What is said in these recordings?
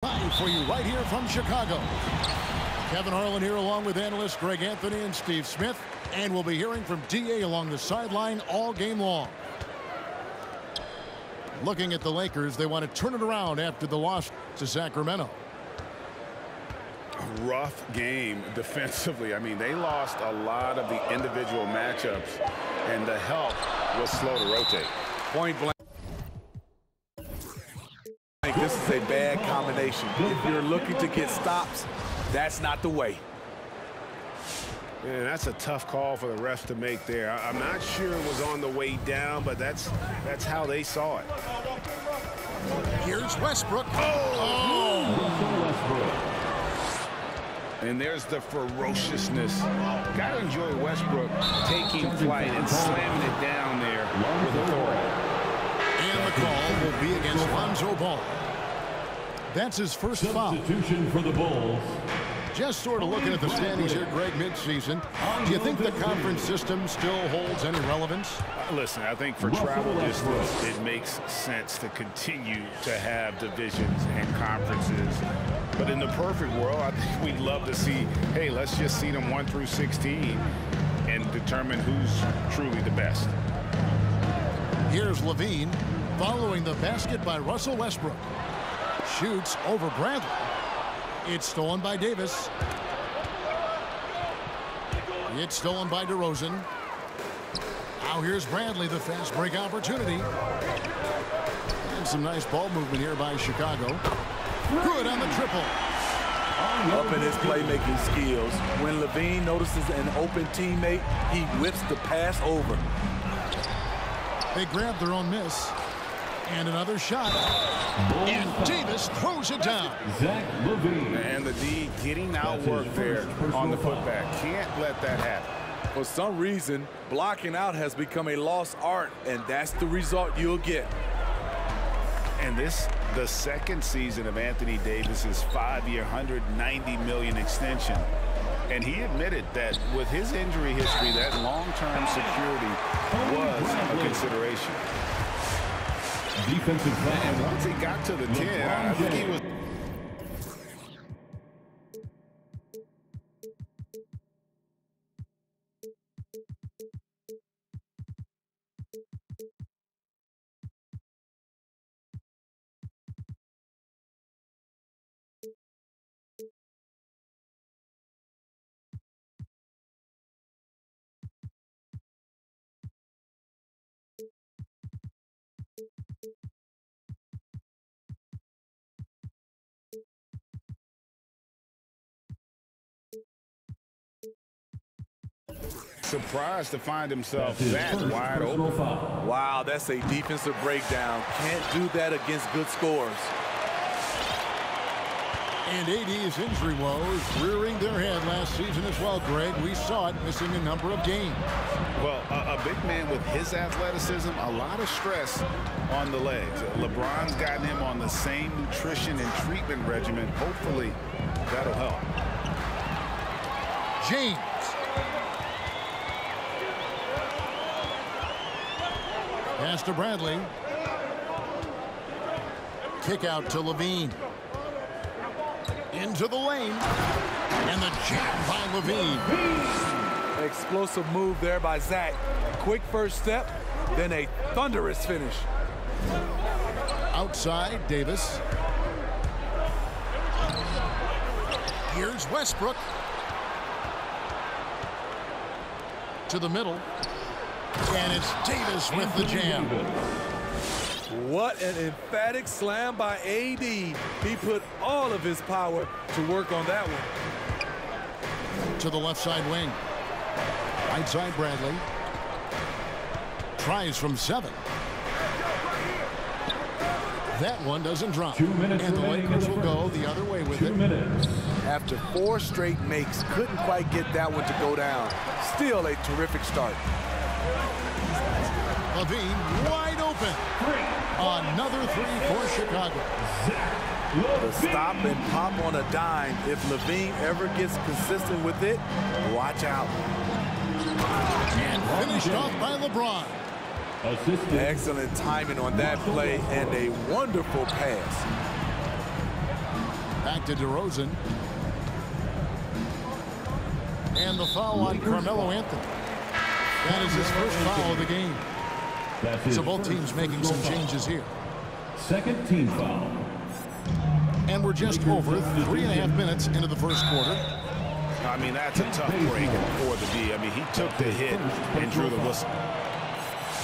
Live for you right here from Chicago. Kevin Harlan here along with analysts Greg Anthony and Steve Smith. And we'll be hearing from D.A. along the sideline all game long. Looking at the Lakers, they want to turn it around after the loss to Sacramento. A rough game defensively. I mean, they lost a lot of the individual matchups, and the help was slow to rotate. Point blank. This is a bad combination. If you're looking to get stops, that's not the way. Man, that's a tough call for the refs to make there. I'm not sure it was on the way down, but that's how they saw it. Here's Westbrook. And there's the ferociousness. Got to enjoy Westbrook taking flight and slamming it down there with authority. And the call will be against Lonzo Ball. That's his first foul. Substitution for the Bulls. Just sort of looking at the standings here, Greg, midseason. Do you think the conference system still holds any relevance? Listen, I think for travel distance, it makes sense to continue to have divisions and conferences. But in the perfect world, I think we'd love to see, hey, let's just see them 1 through 16 and determine who's truly the best. Here's Levine following the basket by Russell Westbrook. Shoots over Bradley. It's stolen by Davis. It's stolen by DeRozan. Now here's Bradley, the fast break opportunity. And some nice ball movement here by Chicago. Good on the triple. Up in his playmaking skills. When Levine notices an open teammate, he whips the pass over. They grab their own miss. And another shot. And Davis throws it down. Zach LaVine. And the D getting outworked there on the putback. Can't let that happen. For some reason, blocking out has become a lost art, and that's the result you'll get. And this, the second season of Anthony Davis's 5-year, $190 million extension. And he admitted that with his injury history, that long-term security was a consideration. Defensive foul. And once he got to the 10, I think he was... surprised to find himself that wide open. Wow, that's a defensive breakdown. Can't do that against good scores. And AD's injury woes rearing their head last season as well, Greg. We saw it missing a number of games. Well, a big man with his athleticism, a lot of stress on the legs. LeBron's gotten him on the same nutrition and treatment regimen. Hopefully, that'll help. James. Pass to Bradley. Kick out to Levine. Into the lane. And the jam by Levine. Explosive move there by Zach. Quick first step, then a thunderous finish. Outside, Davis. Here's Westbrook. To the middle. And it's Davis with the jam. What an emphatic slam by AD. He put all of his power to work on that one. To the left side wing. Right side, Bradley. Tries from 7. That one doesn't drop. 2 minutes and the remaining Lakers in the will go first. the other way with 2 it. minutes. After 4 straight makes, couldn't quite get that one to go down. Still a terrific start. Levine wide open. Another 3 for Chicago. The stop and pop on a dime. If Levine ever gets consistent with it, watch out. And finished off by LeBron. Assisted. Excellent timing on that play and a wonderful pass. Back to DeRozan. And the foul on Carmelo Anthony. That is his first foul of the game. So both teams making some changes here. Second team foul. And we're just over 3.5 minutes into the first quarter. I mean, that's a tough break for the D. I mean, he took the hit and drew the whistle.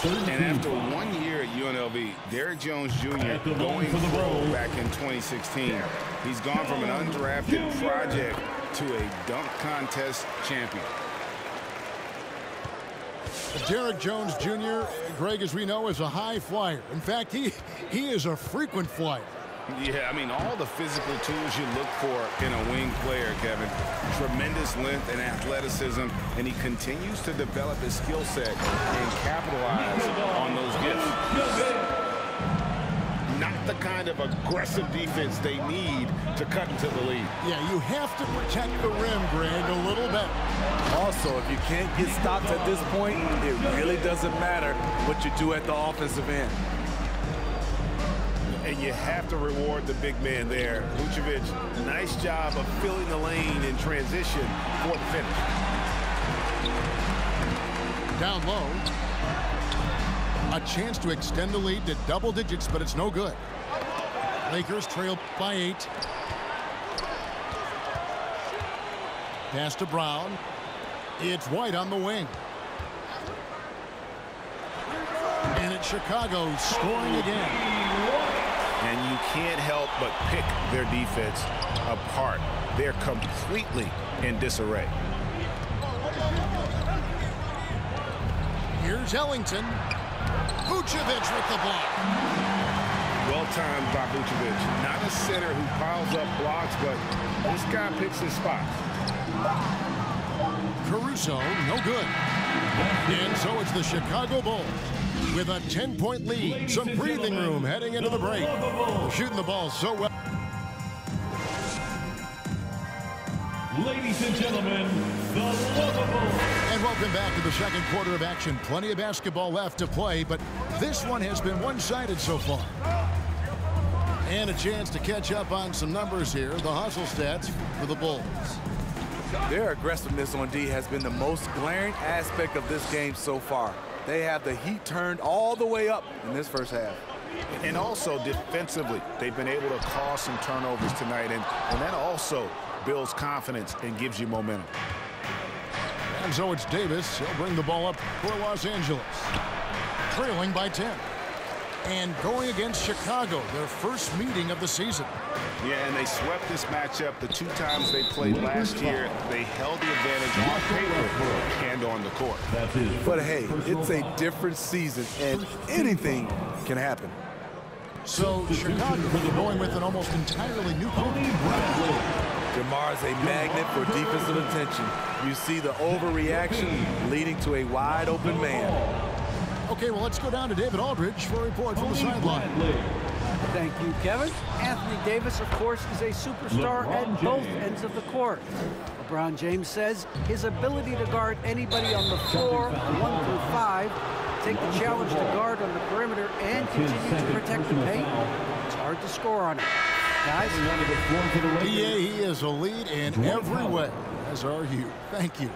And after 1 year at UNLV, Derrick Jones Jr. going pro back in 2016. He's gone from an undrafted project to a dunk contest champion. Derrick Jones Jr., Greg, as we know, is a high flyer. In fact, he is a frequent flyer. Yeah, I mean, all the physical tools you look for in a wing player, Kevin. Tremendous length and athleticism, and he continues to develop his skill set and capitalize on those gifts. Not the kind of aggressive defense they need to cut into the lead. Yeah, you have to protect the rim, Greg, a little bit. Also, if you can't get stopped at this point, it really doesn't matter what you do at the offensive end. And you have to reward the big man there. Vucevic, nice job of filling the lane in transition for the finish. Down low. A chance to extend the lead to double digits, but it's no good. Lakers trail by 8. Pass to Brown. It's White on the wing. And it's Chicago scoring again. And you can't help but pick their defense apart. They're completely in disarray. Here's Ellington. Vucevic with the block. Well timed by Vucevic. Not a center who piles up blocks, but this guy picks his spots. Caruso, no good. And so it's the Chicago Bulls with a 10-point lead. Some breathing room heading into the break. They're shooting the ball so well. Ladies and gentlemen, the Lovables. And welcome back to the second quarter of action. Plenty of basketball left to play, but this one has been one-sided so far. And a chance to catch up on some numbers here. The hustle stats for the Bulls. Their aggressiveness on D has been the most glaring aspect of this game so far. They have the heat turned all the way up in this first half. And also defensively, they've been able to cause some turnovers tonight, and that also builds confidence and gives you momentum. And so it's Davis. He'll bring the ball up for Los Angeles. Trailing by 10. And going against Chicago, their first meeting of the season. Yeah, and they swept this matchup the 2 times they played last year. They held the advantage on paper and on the court. But hey, it's a different season, and anything can happen. So Chicago going with an almost entirely new coach. DeMar is a magnet for defensive attention. You see the overreaction leading to a wide open man. Okay, well, let's go down to David Aldridge for a report from the sideline. Thank you, Kevin. Anthony Davis, of course, is a superstar at both ends of the court. LeBron James says his ability to guard anybody on the floor, 1 through 5, take the challenge to guard on the perimeter, and continue to protect the paint. It's hard to score on it. Guys? Yeah, he is a lead in every way, as are you. Thank you.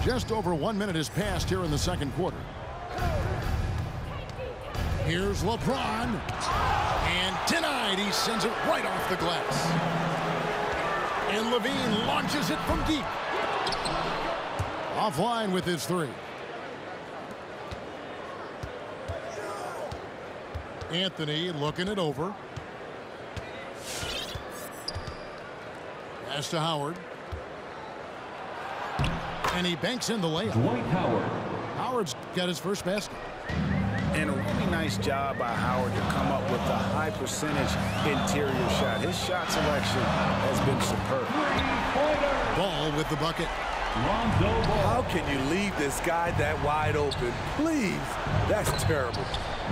Just over 1 minute has passed here in the second quarter. Here's LeBron. And tonight he sends it right off the glass. And Levine launches it from deep. Offline with his 3. Anthony looking it over. Pass to Howard. And he banks in the layup. Dwight Howard. Howard's got his first basket. And a really nice job by Howard to come up with a high percentage interior shot. His shot selection has been superb. Ball with the bucket. Lonzo Ball. How can you leave this guy that wide open? Please, that's terrible.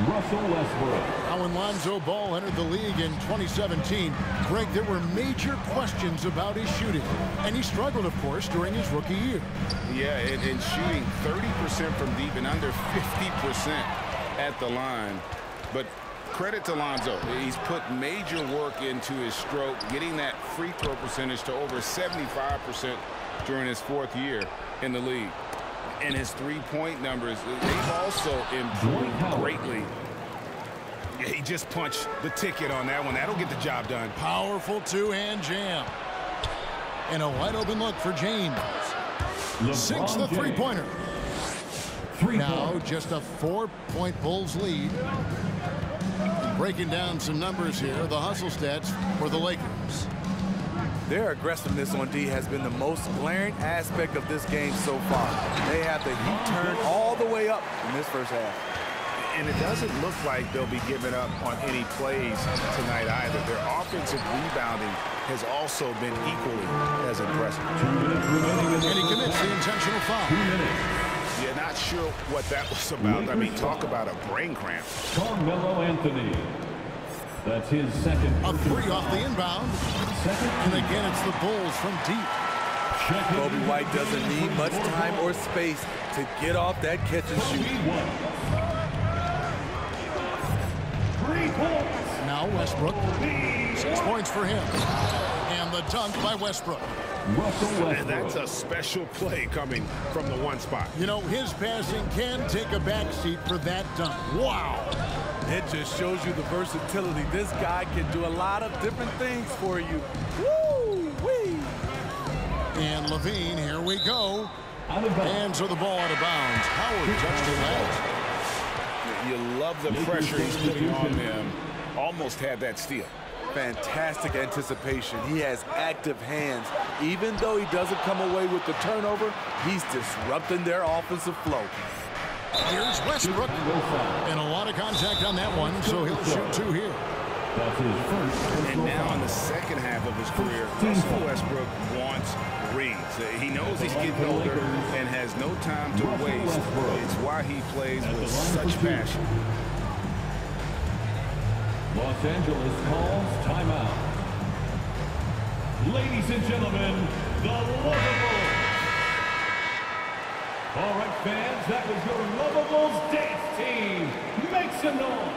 Russell Westbrook. Now, when Lonzo Ball entered the league in 2017, Greg, there were major questions about his shooting. And he struggled, of course, during his rookie year. Yeah, and shooting 30% from deep and under 50% at the line. But credit to Lonzo. He's put major work into his stroke, getting that free throw percentage to over 75% during his 4th year in the league. And his three-point numbers, they've also improved greatly. Yeah, he just punched the ticket on that one. That'll get the job done. Powerful two-hand jam. And a wide-open look for James. 6 the three-pointer. Now just a 4-point Bulls lead. Breaking down some numbers here, the hustle stats for the Lakers. Their aggressiveness on D has been the most glaring aspect of this game so far. They have the heat turned all the way up in this first half. And it doesn't look like they'll be giving up on any plays tonight either. Their offensive rebounding has also been equally as impressive. And he commits the intentional foul. Yeah, not sure what that was about. I mean, talk about a brain cramp. Carmelo Anthony. That's his second. A 3 off the inbound. And again, it's the Bulls from deep. Kobe White doesn't need much time or space to get off that catch and shoot. Now Westbrook. 6 points for him. And the dunk by Westbrook. And that's a special play coming from the one spot. You know, his passing can take a backseat for that dunk. Wow. It just shows you the versatility. This guy can do a lot of different things for you. Woo-wee. And Levine, here we go. Hands of the ball out of bounds. Howard touched it last. You love the pressure he's putting on them. Almost had that steal. Fantastic anticipation. He has active hands. Even though he doesn't come away with the turnover, he's disrupting their offensive flow. Here's Westbrook. And a lot of contact on that one, so he'll shoot 2 here. That's his first. And now in the second half of his career, Russell Westbrook wants reads. He knows he's getting older and has no time to waste. It's why he plays with such passion. Los Angeles calls timeout. Ladies and gentlemen, the Lovables. All right, fans, that was your Lovables dance team. Make some noise.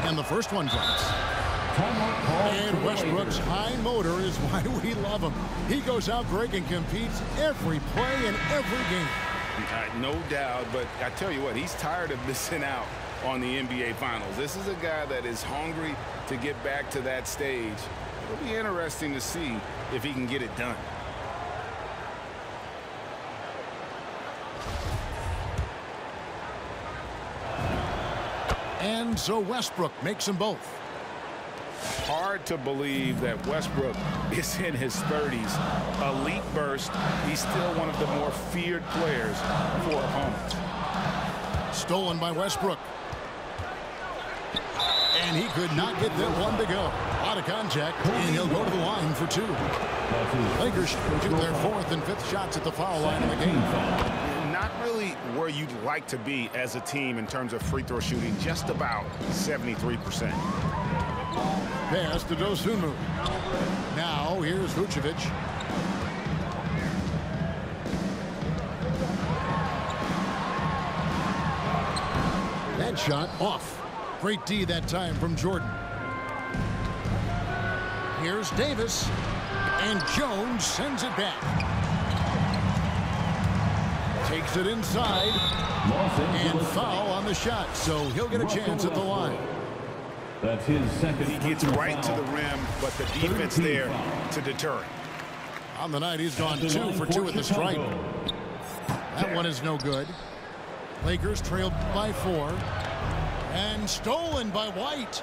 And the first one drops. And Westbrook's high motor is why we love him. He goes out, Greg, and competes every play in every game. No doubt, but I tell you what, he's tired of missing out on the NBA Finals. This is a guy that is hungry to get back to that stage. It'll be interesting to see if he can get it done. And so Westbrook makes them both. Hard to believe that Westbrook is in his 30s. Elite burst. He's still one of the more feared players for opponents. Stolen by Westbrook. And he could not get that one to go. Out of contact, and he'll go to the line for 2. Lakers shoot their 4th and 5th shots at the foul line in the game. Not really where you'd like to be as a team in terms of free throw shooting, just about 73%. Pass to Dosunmu. Now here's Vucevic. That shot off. Great D that time from Jordan. Here's Davis. And Jones sends it back. Takes it inside. And foul on the shot, so he'll get a chance at the line. That's his second. He gets right to the rim, but the defense there to deter him. On the night, he's gone 2 for 2 at the stripe. That one is no good. Lakers trailed by 4. And stolen by White.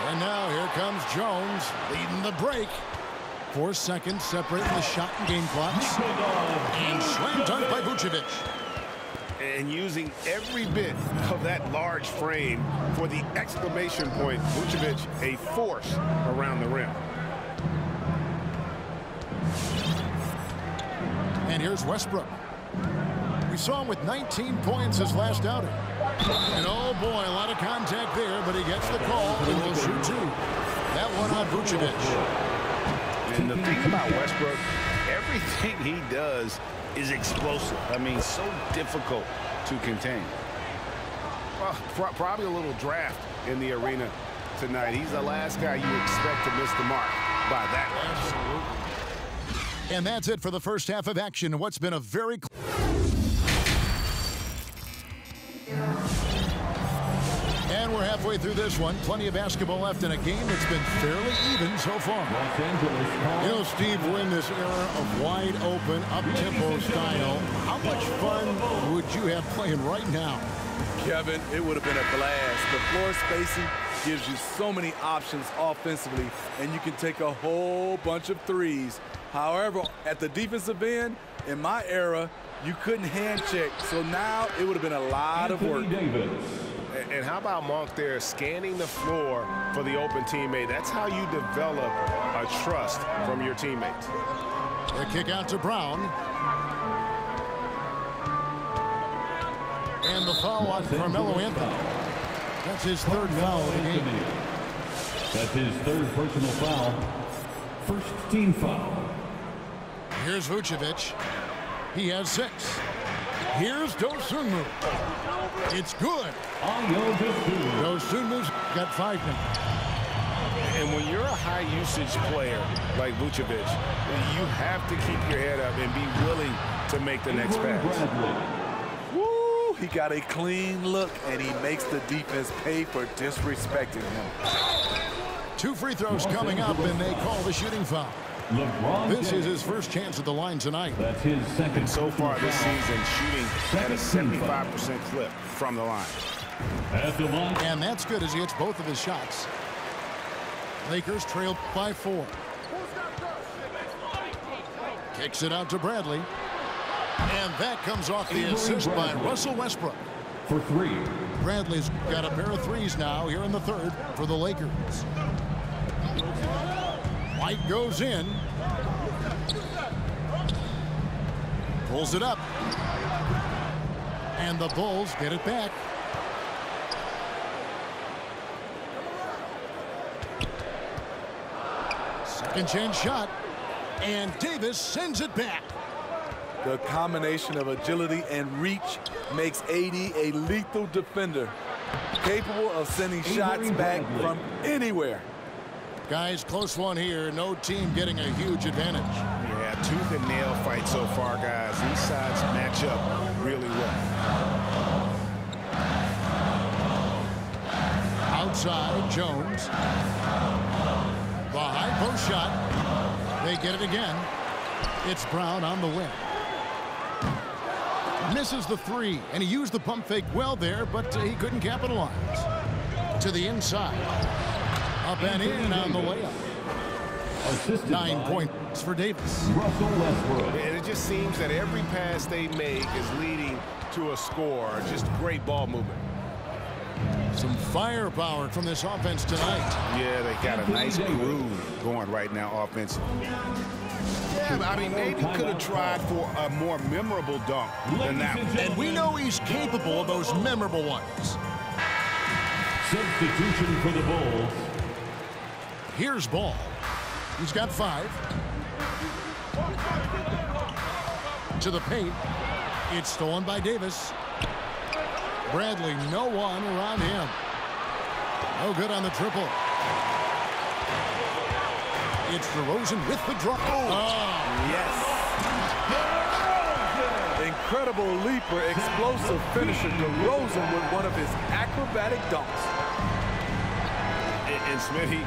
And now here comes Jones leading the break. 4 seconds separating the shot and game clocks. And slam dunk by Vucevic. And using every bit of that large frame for the exclamation point. Vucevic, a force around the rim. And here's Westbrook. We saw him with 19 points his last outing. And oh boy, a lot of contact there, but he gets the call and will shoot two. That one on Vucevic. And the thing about Westbrook, everything he does is explosive. I mean, so difficult to contain. Well, probably a little draft in the arena tonight. He's the last guy you expect to miss the mark by that much. Absolutely. And that's it for the first half of action. What's been a very... And we're halfway through this one. Plenty of basketball left in a game that's been fairly even so far. You know, Steve, we're in this era of wide open, up-tempo style. How much fun would you have playing right now? Kevin, it would have been a blast. The floor spacing gives you so many options offensively, and you can take a whole bunch of threes. However, at the defensive end, in my era, you couldn't hand check. So now it would have been a lot of work. And how about Monk there scanning the floor for the open teammate? That's how you develop a trust from your teammates. The kick out to Brown. And the foul on Carmelo Anthony. That's his third foul of the game. That's his third personal foul. First team foul. Here's Vucevic. He has 6. Here's Dosunmu. It's good. Dosunmu's got 5 now. And when you're a high-usage player like Vucevic, you have to keep your head up and be willing to make the next pass. Woo! He got a clean look, and he makes the defense pay for disrespecting him. 2 free throws coming up, and they call the shooting foul. This is his first chance at the line tonight. That's his second. And so far this season, shooting at a 75% clip from the line. At the line. And that's good as he hits both of his shots. Lakers trail by 4. Kicks it out to Bradley. And that comes off the assist by Russell Westbrook. For 3. Bradley's got a pair of threes now here in the third for the Lakers. White goes in. Pulls it up. And the Bulls get it back. Second chance shot. And Davis sends it back. The combination of agility and reach makes AD a lethal defender, capable of sending shots back from anywhere. Guys, close one here. No team getting a huge advantage. Yeah, tooth and nail fight so far, guys. These sides match up really well. Outside, Jones. The high post shot. They get it again. It's Brown on the win. Misses the 3, and he used the pump fake well there, but he couldn't capitalize. To the inside. Up and in on the layup. 9 points for Davis. Russell Westbrook. And it just seems that every pass they make is leading to a score. Just great ball movement. Some firepower from this offense tonight. Yeah, they got a nice groove going right now offensively. Yeah, I mean, maybe could have tried for a more memorable dunk than that one. And we know he's capable of those memorable ones. Substitution for the Bulls. Here's Ball. He's got 5. To the paint. It's stolen by Davis. Bradley, no one around him. No good on the triple. It's DeRozan with the drop. Oh, yes. Incredible leaper, explosive finisher. DeRozan with one of his acrobatic dunks. And Smithy,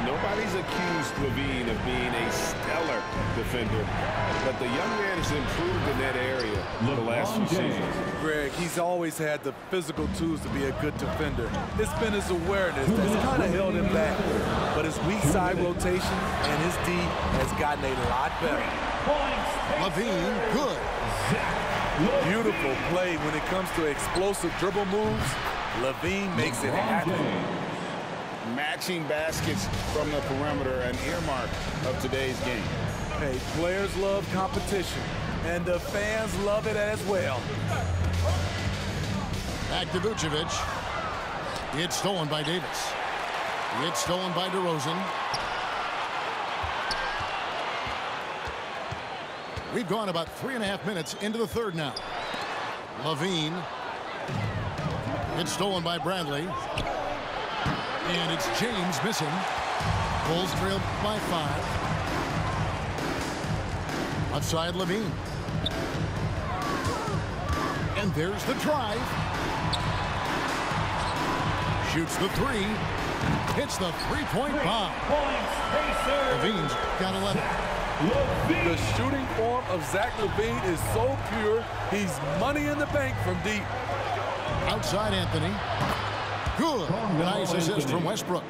nobody's accused LaVine of being a stellar defender, but the young man has improved in that area the last few seasons. Greg, he's always had the physical tools to be a good defender. It's been his awareness that's kind of held him back. But his weak side rotation and his D has gotten a lot better. LaVine, good. Beautiful play when it comes to explosive dribble moves. LaVine makes it happen. Matching baskets from the perimeter, an earmark of today's game. Hey, players love competition. and the fans love it as well. Back to Vucevic. It's stolen by Davis. It's stolen by DeRozan. We've gone about 3.5 minutes into the third now. Levine. It's stolen by Bradley. And it's James missing. Bulls trail by 5. Outside Levine. And there's the drive. Shoots the 3. Hits the three-point bomb. Levine's got 11. The shooting form of Zach LaVine is so pure, he's money in the bank from deep. Outside Anthony. Good. Nice assist from Westbrook.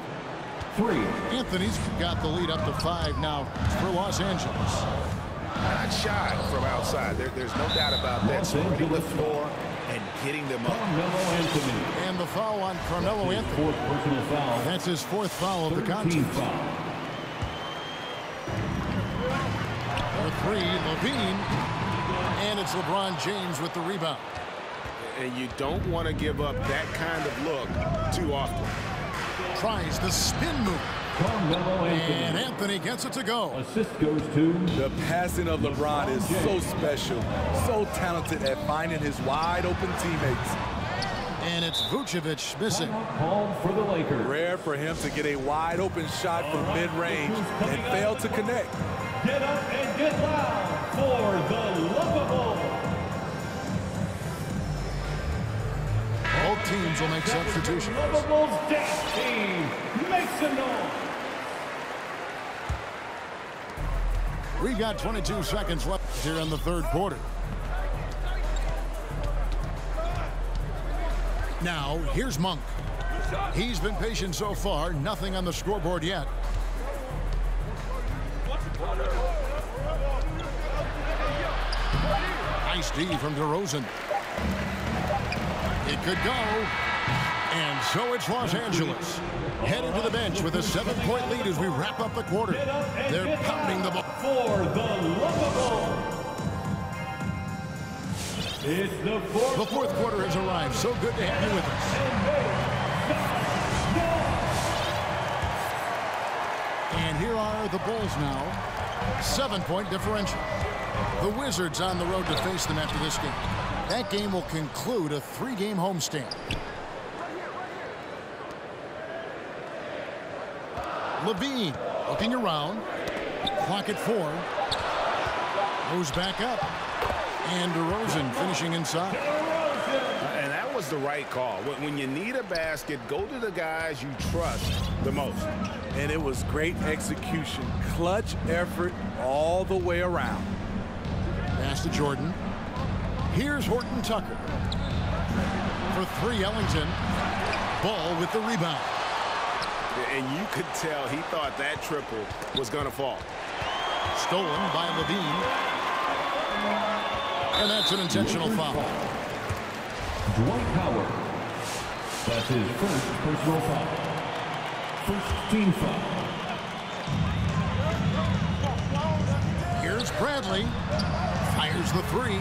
3. Anthony's got the lead up to 5 now for Los Angeles. Not shy from outside. There's no doubt about that. Spreading the floor and getting them up. Carmelo Anthony. And the foul on Carmelo Anthony. Fourth personal foul. That's his 4th foul of the 13 contest. foul. The 3, Levine. And it's LeBron James with the rebound. And you don't want to give up that kind of look too often. Tries the spin move. Carmelo And Anthony. Anthony gets it to go. Assist goes to The passing of LeBron is so special, so talented at finding his wide open teammates. And it's Vucevic missing. called for the Lakers. Rare for him to get a wide open shot from mid-range and fail to connect. Get up and get loud for the Lovable. Both teams will make substitutions. Lovable's dance team makes some noise. We got 22 seconds left here in the third quarter. Now, here's Monk. He's been patient so far. Nothing on the scoreboard yet. Nice D from DeRozan. It could go. And so it's Los Angeles. Headed to the bench with a 7-point lead as we wrap up the quarter. They're pounding the ball. For the Lovable. It's the fourth. The fourth quarter has arrived. So good to have you with us. And here are the Bulls now. 7-point differential. The Wizards on the road to face them after this game. That game will conclude a 3-game homestand. Levine looking around. Clock at 4. Moves back up. And DeRozan finishing inside. And that was the right call. When you need a basket, go to the guys you trust the most. And it was great execution. Clutch effort all the way around. Pass to Jordan. Here's Horton Tucker. For 3, Ellington. Ball with the rebound. And you could tell he thought that triple was going to fall. Stolen by Levine. And that's an intentional foul. Dwight Howard. That's his first personal foul. First team foul. Here's Bradley. Fires the 3.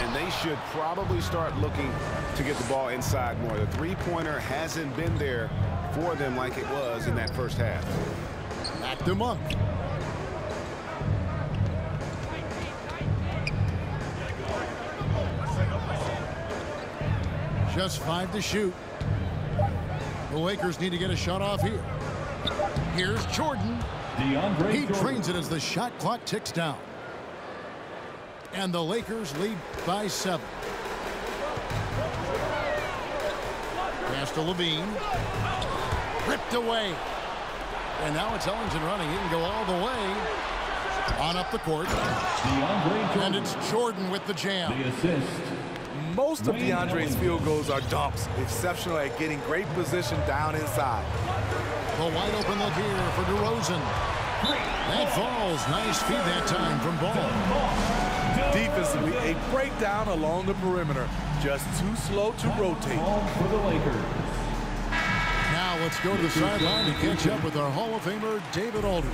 And they should probably start looking to get the ball inside more. The three-pointer hasn't been there for them like it was in that first half. Back to Monk. Just 5 to shoot. The Lakers need to get a shot off here. Here's Jordan. DeAndre He Jordan. trains it as the shot clock ticks down. And the Lakers lead by 7. Pass to Levine. Ripped away. And now it's Ellington running. He can go all the way. On up the court. DeAndre Jordan. And it's Jordan with the jam. The assist. Most of DeAndre's field goals are dumps. Exceptional at getting great position down inside. The wide open look here for DeRozan. That falls. Nice feed that time from Ball. Defensively, a breakdown along the perimeter. Just too slow to rotate. Call for the Lakers. Now let's go to the sideline to catch up with our Hall of Famer, David Aldridge.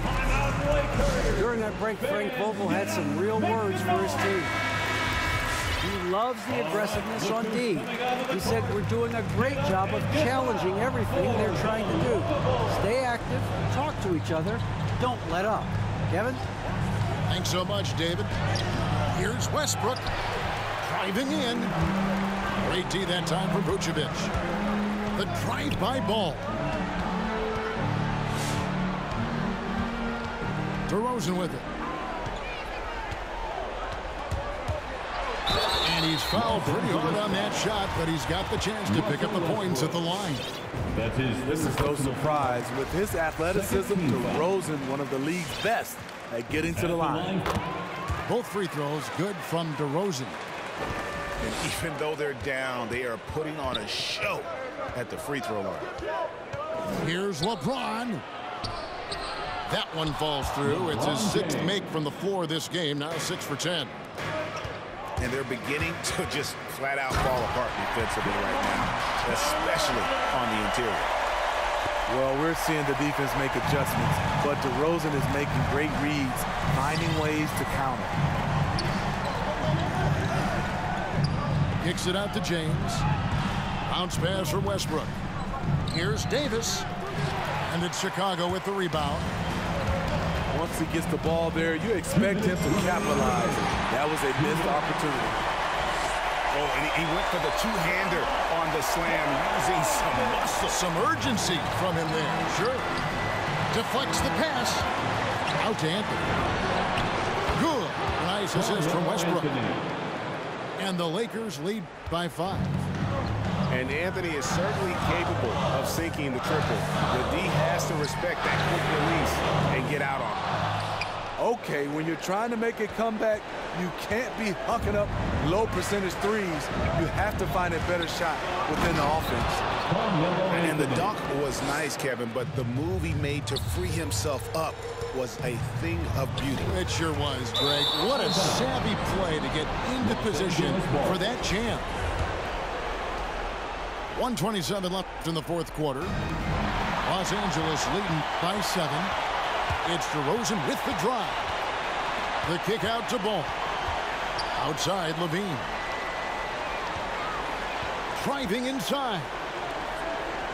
During During that break, Frank Vogel had some real words for his team. He loves the aggressiveness on D. He said, we're doing a great job of challenging everything they're trying to do. Stay active, talk to each other, don't let up. Kevin? Thanks so much, David. Here's Westbrook driving in. Great D that time for Vucevic. The drive-by ball. DeRozan with it. And he's fouled pretty hard on that shot, but he's got the chance to pick up the points at the line. This is no surprise. With his athleticism, DeRozan, one of the league's best at getting to the line. Both free throws good from DeRozan. And even though they're down, they are putting on a show at the free throw line. Here's LeBron. That one falls through. It's his 6th make from the floor this game, now 6 for 10. And they're beginning to just flat out fall apart defensively right now, especially on the interior. Well, we're seeing the defense make adjustments, but DeRozan is making great reads, finding ways to counter. Kicks it out to James. Bounce pass from Westbrook. Here's Davis. And it's Chicago with the rebound. Once he gets the ball there, you expect him to capitalize. That was a missed opportunity. Oh, and he went for the two-hander on the slam, using some muscle. Some urgency from him there. Sure. Deflects the pass. Out to Anthony. Good. Nice assist from Westbrook. And the Lakers lead by 5. And Anthony is certainly capable of sinking the triple. But D has to respect that quick release and get out on it. Okay, when you're trying to make a comeback, you can't be hucking up low percentage threes. You have to find a better shot within the offense. And the dunk was nice, Kevin, but the move he made to free himself up was a thing of beauty. It sure was, Greg. What a savvy play to get into position for that jam. 1:27 left in the 4th quarter. Los Angeles leading by 7. It's DeRozan with the drive. The kick out to Ball. Outside, Levine. Driving inside.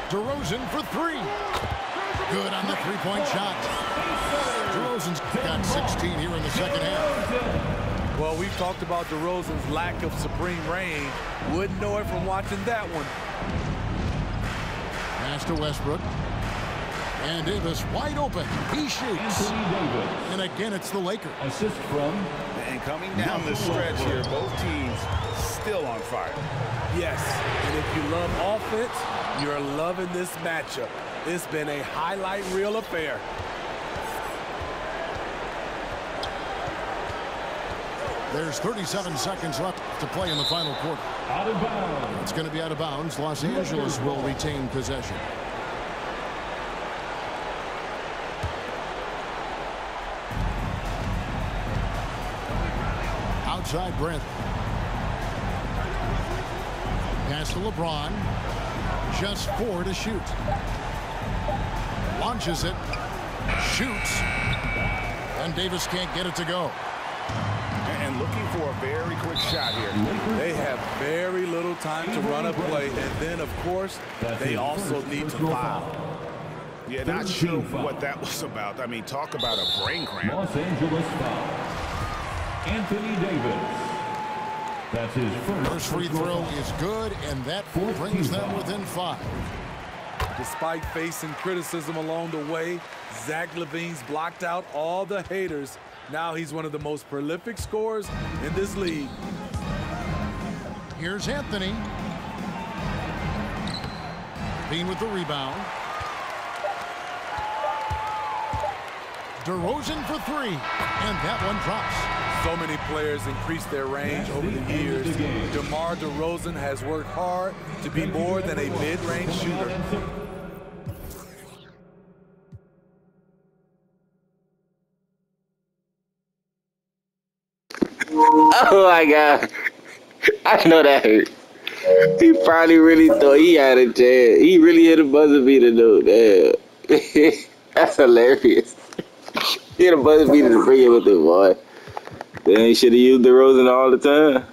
DeRozan for 3. Good on the three-point shot. DeRozan's got 16 here in the second half. Well, we've talked about DeRozan's lack of supreme range. Wouldn't know it from watching that one. Pass to Westbrook. And Davis wide open. He shoots. And again, it's the Lakers. Assist from. And coming down the stretch here, both teams still on fire. Yes, and if you love offense, you're loving this matchup. It's been a highlight reel affair. There's 37 seconds left to play in the final quarter. Out of bounds. It's going to be out of bounds. Los Angeles will retain possession. Outside Brent. Pass to LeBron. Just 4 to shoot. Launches it. Shoots. And Davis can't get it to go. And looking for a very quick shot here. They have very little time to run a play, and then, of course, they also need to foul. Yeah, not sure what that was about. I mean, talk about a brain cramp. Los Angeles foul. Anthony Davis. That's his First free throw is good, and that brings them within 5. Despite facing criticism along the way, Zach LaVine's blocked out all the haters. Now he's one of the most prolific scorers in this league. Here's Anthony. Bean with the rebound. DeRozan for 3, and that one drops. So many players increase their range over the years. DeMar DeRozan has worked hard to be more than a mid-range shooter. Oh my God. I know that hurt. He probably really thought he had a chance. He really hit a buzzer beater, dude. Damn. That's hilarious. He had a buzzer beater to bring it with it, boy. Then he should have used DeRozan all the time.